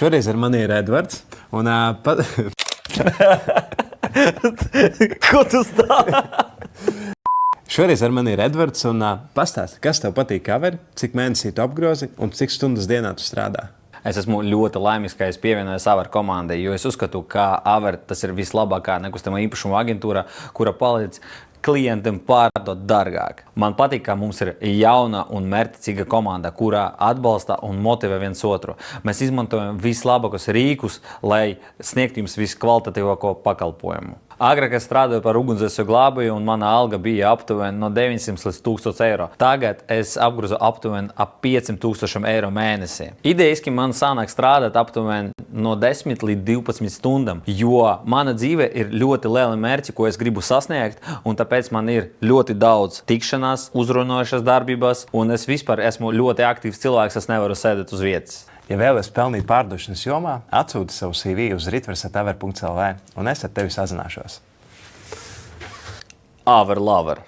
Šoreiz ar mani ir Edvards. Un, Ko tu stāvi? Šoreiz ar mani ir Edvards. Pastāsti, kas tev patīk kaveri, cik mēnesī tu apgrozi un cik stundas dienā tu strādā? Es esmu ļoti laimīgs, ka es pievienojos Aver komandai, jo es uzskatu, ka Aver tas ir vislabākā nekustamo īpašumu aģentūra, kura palīdz klientiem pārdot dārgāk. Man patīk, ka mums ir jauna un mērķtiecīga komanda, kurā atbalsta un motivē viens otru. Mēs izmantojam vislabākos rīkus, lai sniegtu jums viskvalitatīvāko pakalpojumu. Agrāk es strādāju par ugunsdzēsēju glābēju, un mana alga bija aptuveni no 900 līdz 1000 eiro. Tagad es apgrozu aptuveni ap 5000 eiro mēnesī. Idejiski man sanāk strādāt aptuveni no 10 līdz 12 stundām, jo mana dzīve ir ļoti liela mērķi, ko es gribu sasniegt, un tāpēc man ir ļoti daudz tikšanās, uzrunājušas darbībās, un es vispār esmu ļoti aktīvs cilvēks, es nevaru sēdēt uz vietas. Ja vēlaties pelnīt pārdošanas jomā, atsūti savu CV uz ritvers@aver.lv un es ar tevi sazināšos. Aver lover.